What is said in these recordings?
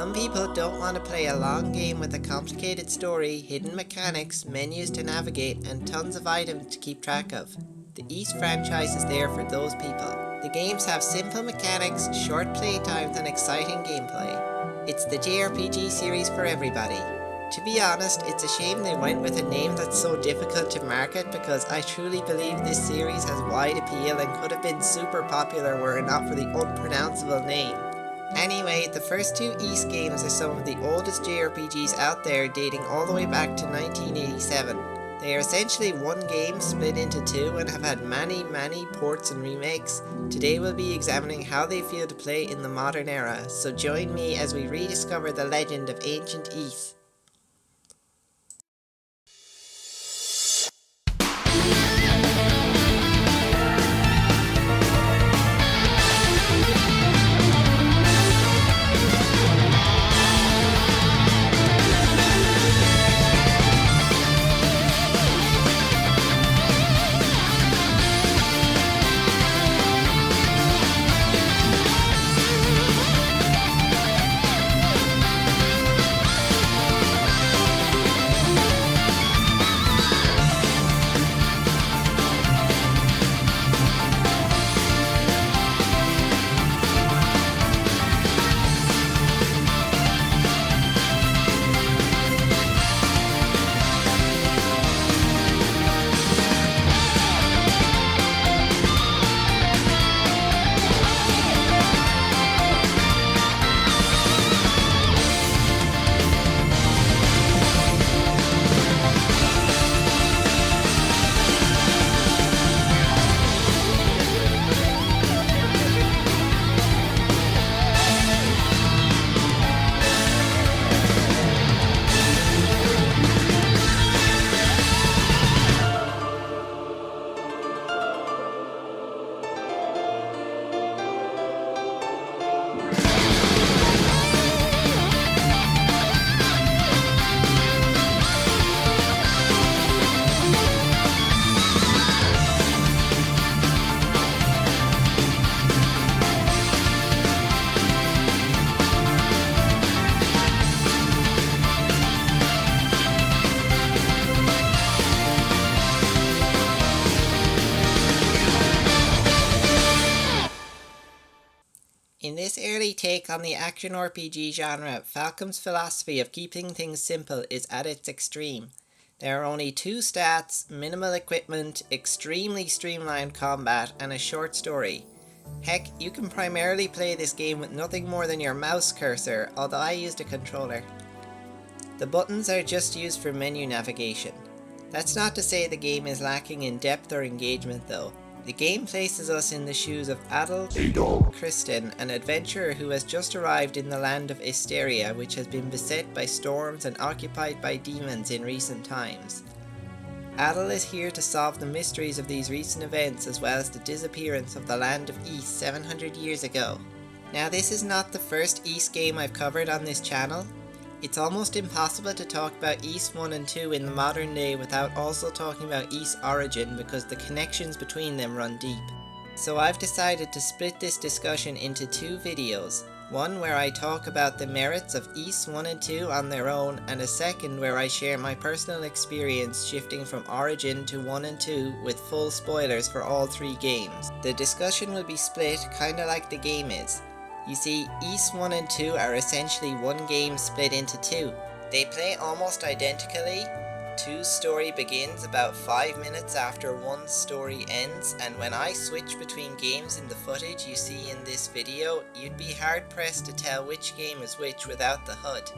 Some people don't want to play a long game with a complicated story, hidden mechanics, menus to navigate, and tons of items to keep track of. The Ys franchise is there for those people. The games have simple mechanics, short playtimes, and exciting gameplay. It's the JRPG series for everybody. To be honest, it's a shame they went with a name that's so difficult to market, because I truly believe this series has wide appeal and could have been super popular were it not for the unpronounceable name. Anyway, the first two Ys games are some of the oldest JRPGs out there, dating all the way back to 1987. They are essentially one game split into two and have had many ports and remakes. Today we'll be examining how they feel to play in the modern era, so join me as we rediscover the legend of ancient Ys. In this early take on the action RPG genre, Falcom's philosophy of keeping things simple is at its extreme. There are only two stats, minimal equipment, extremely streamlined combat, and a short story. Heck, you can primarily play this game with nothing more than your mouse cursor, although I used a controller. The buttons are just used for menu navigation. That's not to say the game is lacking in depth or engagement though. The game places us in the shoes of Adol Kristen, an adventurer who has just arrived in the land of Isteria, which has been beset by storms and occupied by demons in recent times. Adol is here to solve the mysteries of these recent events, as well as the disappearance of the land of Ys 700 years ago. Now, this is not the first Ys game I've covered on this channel. It's almost impossible to talk about Ys 1 and 2 in the modern day without also talking about Ys Origin, because the connections between them run deep. So I've decided to split this discussion into two videos, one where I talk about the merits of Ys 1 and 2 on their own, and a second where I share my personal experience shifting from Origin to 1 and 2 with full spoilers for all three games. The discussion will be split kinda like the game is. You see, Ys 1 and 2 are essentially one game split into two. They play almost identically. 2's story begins about 5 minutes after 1's story ends, and when I switch between games in the footage you see in this video, you'd be hard pressed to tell which game is which without the HUD.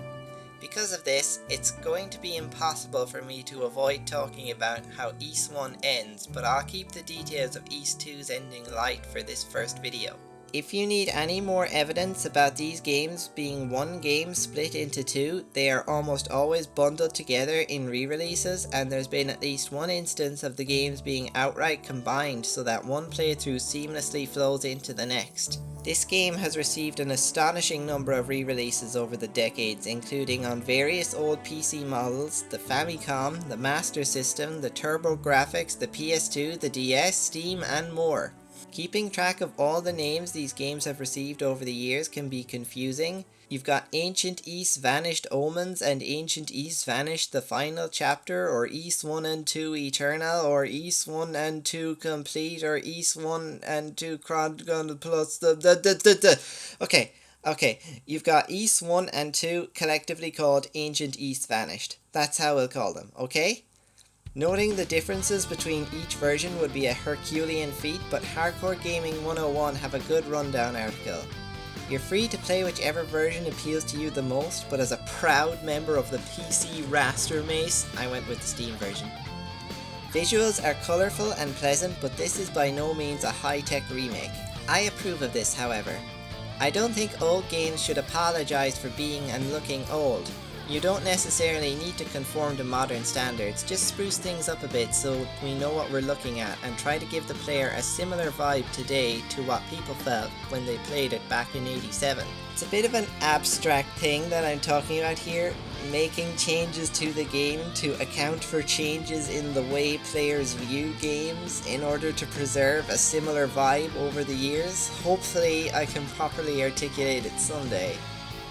Because of this, it's going to be impossible for me to avoid talking about how Ys 1 ends, but I'll keep the details of Ys 2's ending light for this first video. If you need any more evidence about these games being one game split into two, they are almost always bundled together in re-releases, and there's been at least one instance of the games being outright combined so that one playthrough seamlessly flows into the next. This game has received an astonishing number of re-releases over the decades, including on various old PC models, the Famicom, the Master System, the TurboGrafx, the PS2, the DS, Steam, and more. Keeping track of all the names these games have received over the years can be confusing. You've got Ancient East Vanished Omens and Ancient East Vanished the Final Chapter, or East 1 and 2 Eternal, or East 1 and 2 Complete, or East 1 and 2 Chronicle Plus Okay, you've got East 1 and 2 collectively called Ancient East Vanished. That's how we'll call them, okay? Noting the differences between each version would be a Herculean feat, but Hardcore Gaming 101 have a good rundown article. You're free to play whichever version appeals to you the most, but as a proud member of the PC Raster Mace, I went with the Steam version. Visuals are colourful and pleasant, but this is by no means a high-tech remake. I approve of this, however. I don't think old games should apologise for being and looking old. You don't necessarily need to conform to modern standards, just spruce things up a bit so we know what we're looking at and try to give the player a similar vibe today to what people felt when they played it back in '87. It's a bit of an abstract thing that I'm talking about here, making changes to the game to account for changes in the way players view games in order to preserve a similar vibe over the years. Hopefully I can properly articulate it someday.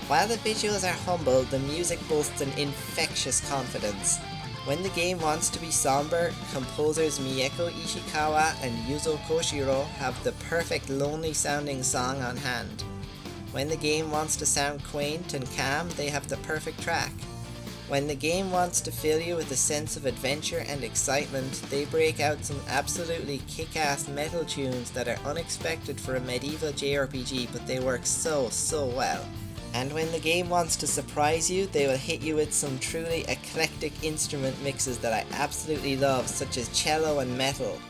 While the visuals are humble, the music boasts an infectious confidence. When the game wants to be somber, composers Mieko Ishikawa and Yuzo Koshiro have the perfect lonely sounding song on hand. When the game wants to sound quaint and calm, they have the perfect track. When the game wants to fill you with a sense of adventure and excitement, they break out some absolutely kick-ass metal tunes that are unexpected for a medieval JRPG, but they work so well. And when the game wants to surprise you, they will hit you with some truly eclectic instrument mixes that I absolutely love, such as cello and metal.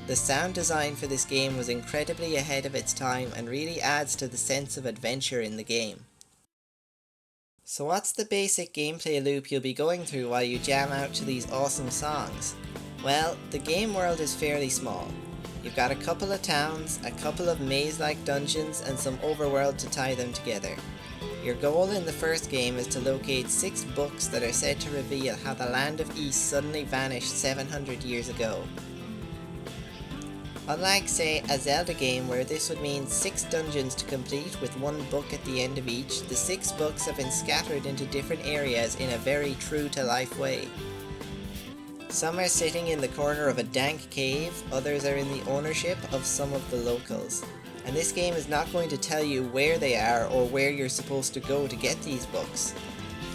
The sound design for this game was incredibly ahead of its time and really adds to the sense of adventure in the game. So what's the basic gameplay loop you'll be going through while you jam out to these awesome songs? Well, the game world is fairly small. You've got a couple of towns, a couple of maze-like dungeons, and some overworld to tie them together. Your goal in the first game is to locate 6 books that are said to reveal how the Land of East suddenly vanished 700 years ago. Unlike, say, a Zelda game where this would mean 6 dungeons to complete with 1 book at the end of each, the 6 books have been scattered into different areas in a very true-to-life way. Some are sitting in the corner of a dank cave, others are in the ownership of some of the locals. And this game is not going to tell you where they are or where you're supposed to go to get these books.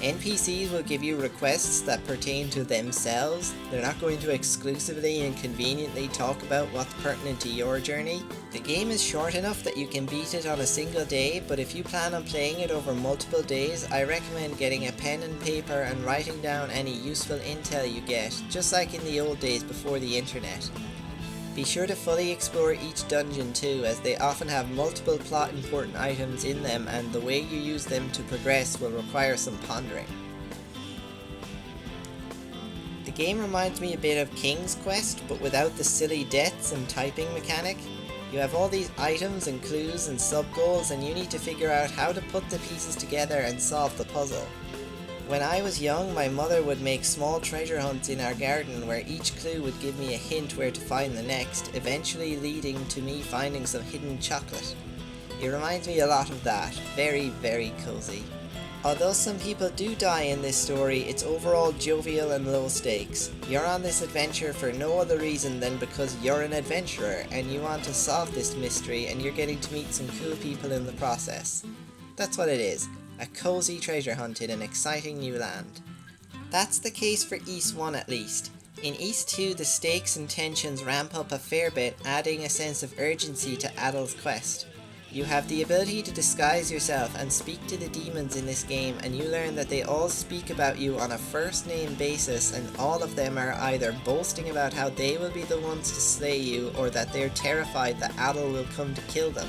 NPCs will give you requests that pertain to themselves. They're not going to exclusively and conveniently talk about what's pertinent to your journey. The game is short enough that you can beat it on a single day, but if you plan on playing it over multiple days, I recommend getting a pen and paper and writing down any useful intel you get, just like in the old days before the internet. Be sure to fully explore each dungeon too, as they often have multiple plot important items in them and the way you use them to progress will require some pondering. The game reminds me a bit of King's Quest, but without the silly deaths and typing mechanic. You have all these items and clues and sub-goals and you need to figure out how to put the pieces together and solve the puzzle. When I was young, my mother would make small treasure hunts in our garden where each clue would give me a hint where to find the next, eventually leading to me finding some hidden chocolate. It reminds me a lot of that. Very, very cozy. Although some people do die in this story, it's overall jovial and low stakes. You're on this adventure for no other reason than because you're an adventurer and you want to solve this mystery and you're getting to meet some cool people in the process. That's what it is. A cozy treasure hunt in an exciting new land. That's the case for East 1 at least. In East 2 the stakes and tensions ramp up a fair bit, adding a sense of urgency to Adol's quest. You have the ability to disguise yourself and speak to the demons in this game, and you learn that they all speak about you on a first name basis and all of them are either boasting about how they will be the ones to slay you or that they're terrified that Adol will come to kill them.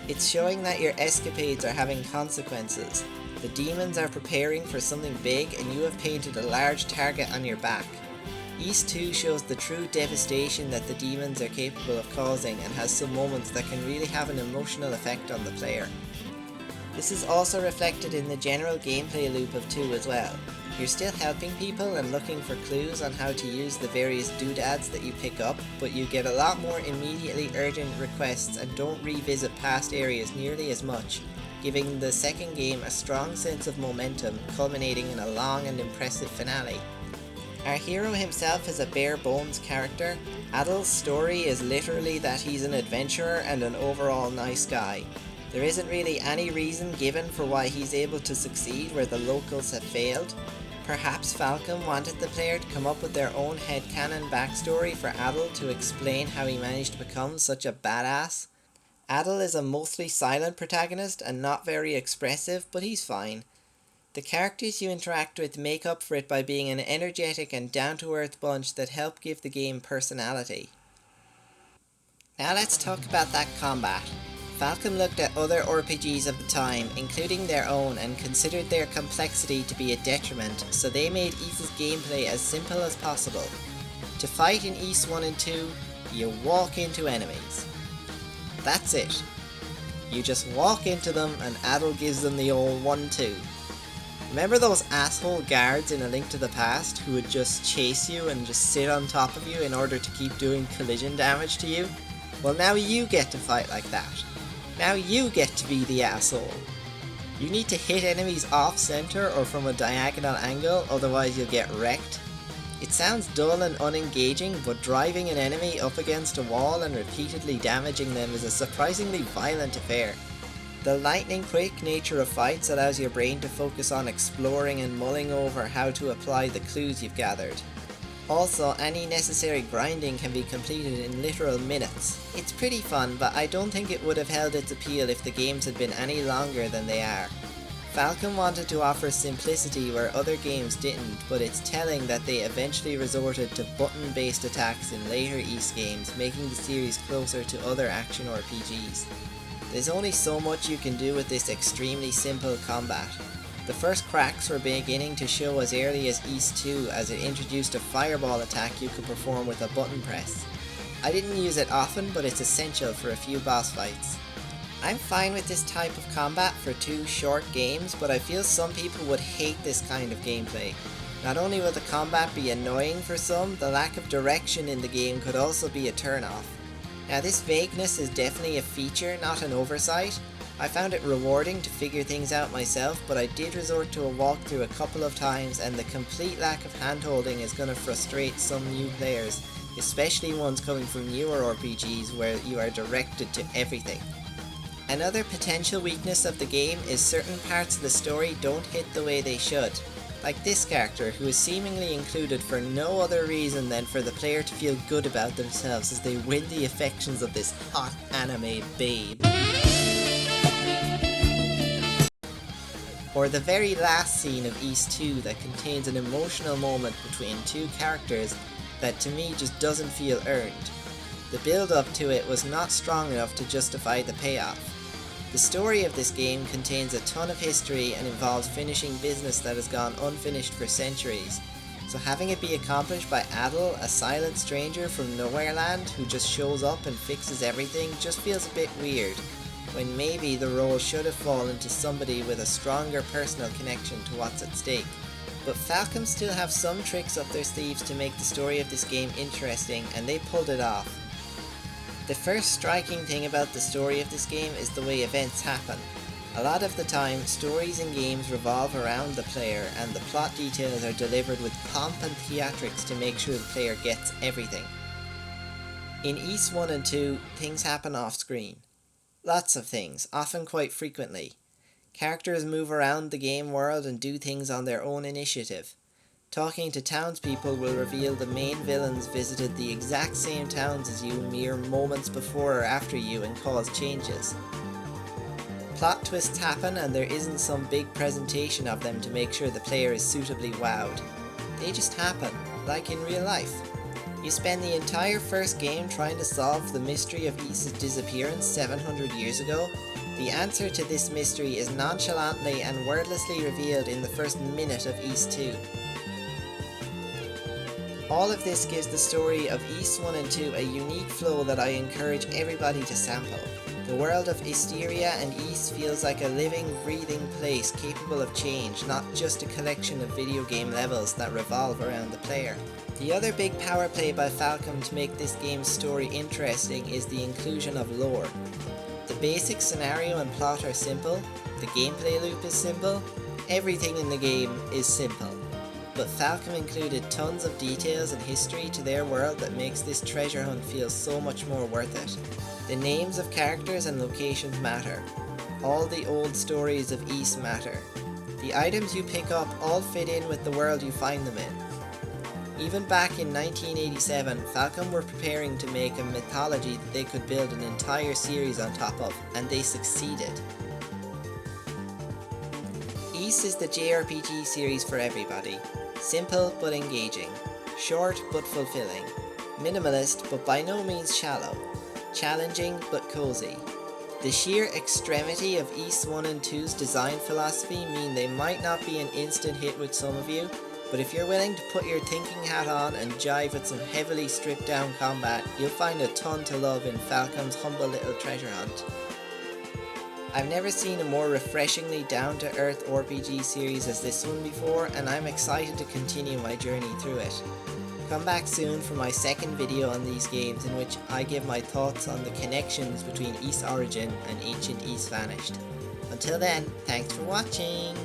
It's showing that your escapades are having consequences. The demons are preparing for something big and you have painted a large target on your back. East 2 shows the true devastation that the demons are capable of causing and has some moments that can really have an emotional effect on the player. This is also reflected in the general gameplay loop of 2 as well. You're still helping people and looking for clues on how to use the various doodads that you pick up, but you get a lot more immediately urgent requests and don't revisit past areas nearly as much. giving the second game a strong sense of momentum, culminating in a long and impressive finale. Our hero himself is a bare bones character. Adal's story is literally that he's an adventurer and an overall nice guy. There isn't really any reason given for why he's able to succeed where the locals have failed. Perhaps Falcom wanted the player to come up with their own headcanon backstory for Adal to explain how he managed to become such a badass. Adal is a mostly silent protagonist and not very expressive, but he's fine. The characters you interact with make up for it by being an energetic and down-to-earth bunch that help give the game personality. Now let's talk about that combat. Falcom looked at other RPGs of the time, including their own, and considered their complexity to be a detriment, so they made Ys's gameplay as simple as possible. To fight in Ys 1 and 2, you walk into enemies. That's it. You just walk into them and Adal gives them the old 1-2. Remember those asshole guards in A Link to the Past who would just chase you and just sit on top of you in order to keep doing collision damage to you? Well, now you get to fight like that. Now you get to be the asshole. You need to hit enemies off center or from a diagonal angle, otherwise you'll get wrecked. It sounds dull and unengaging, but driving an enemy up against a wall and repeatedly damaging them is a surprisingly violent affair. The lightning quick nature of fights allows your brain to focus on exploring and mulling over how to apply the clues you've gathered. Also, any necessary grinding can be completed in literal minutes. It's pretty fun, but I don't think it would have held its appeal if the games had been any longer than they are. Falcom wanted to offer simplicity where other games didn't, but it's telling that they eventually resorted to button-based attacks in later Ys games, making the series closer to other action RPGs. There's only so much you can do with this extremely simple combat. The first cracks were beginning to show as early as Ys 2, as it introduced a fireball attack you could perform with a button press. I didn't use it often, but it's essential for a few boss fights. I'm fine with this type of combat for 2 short games, but I feel some people would hate this kind of gameplay. Not only will the combat be annoying for some, the lack of direction in the game could also be a turn-off. Now this vagueness is definitely a feature, not an oversight. I found it rewarding to figure things out myself, but I did resort to a walkthrough a couple of times, and the complete lack of handholding is going to frustrate some new players, especially ones coming from newer RPGs where you are directed to everything. Another potential weakness of the game is certain parts of the story don't hit the way they should. Like this character, who is seemingly included for no other reason than for the player to feel good about themselves as they win the affections of this hot anime babe. Or the very last scene of Ys 2 that contains an emotional moment between 2 characters that to me just doesn't feel earned. The build up to it was not strong enough to justify the payoff. The story of this game contains a ton of history and involves finishing business that has gone unfinished for centuries, so having it be accomplished by Adal, a silent stranger from nowhere land who just shows up and fixes everything, just feels a bit weird, when maybe the role should have fallen to somebody with a stronger personal connection to what's at stake. But Falcom still have some tricks up their sleeves to make the story of this game interesting, and they pulled it off. The first striking thing about the story of this game is the way events happen. A lot of the time, stories in games revolve around the player, and the plot details are delivered with pomp and theatrics to make sure the player gets everything. In Ys 1 and 2, things happen off screen. Lots of things, often quite frequently. Characters move around the game world and do things on their own initiative. Talking to townspeople will reveal the main villains visited the exact same towns as you mere moments before or after you and cause changes. Plot twists happen and there isn't some big presentation of them to make sure the player is suitably wowed. They just happen, like in real life. You spend the entire first game trying to solve the mystery of Ys's disappearance 700 years ago. The answer to this mystery is nonchalantly and wordlessly revealed in the first minute of Ys 2. All of this gives the story of Ys 1 and 2 a unique flow that I encourage everybody to sample. The world of Isteria and Ys feels like a living, breathing place capable of change, not just a collection of video game levels that revolve around the player. The other big power play by Falcom to make this game's story interesting is the inclusion of lore. The basic scenario and plot are simple. The gameplay loop is simple. Everything in the game is simple. But Falcom included tons of details and history to their world that makes this treasure hunt feel so much more worth it. The names of characters and locations matter. All the old stories of Ys matter. The items you pick up all fit in with the world you find them in. Even back in 1987, Falcom were preparing to make a mythology that they could build an entire series on top of, and they succeeded. Ys is the JRPG series for everybody. Simple but engaging. Short but fulfilling. Minimalist but by no means shallow. Challenging but cozy. The sheer extremity of Ys 1 and 2's design philosophy mean they might not be an instant hit with some of you, but if you're willing to put your thinking hat on and jive with some heavily stripped down combat, you'll find a ton to love in Falcom's humble little treasure hunt. I've never seen a more refreshingly down-to-earth RPG series as this one before, and I'm excited to continue my journey through it. Come back soon for my second video on these games, in which I give my thoughts on the connections between Ys Origin and Ancient Ys Vanished. Until then, thanks for watching!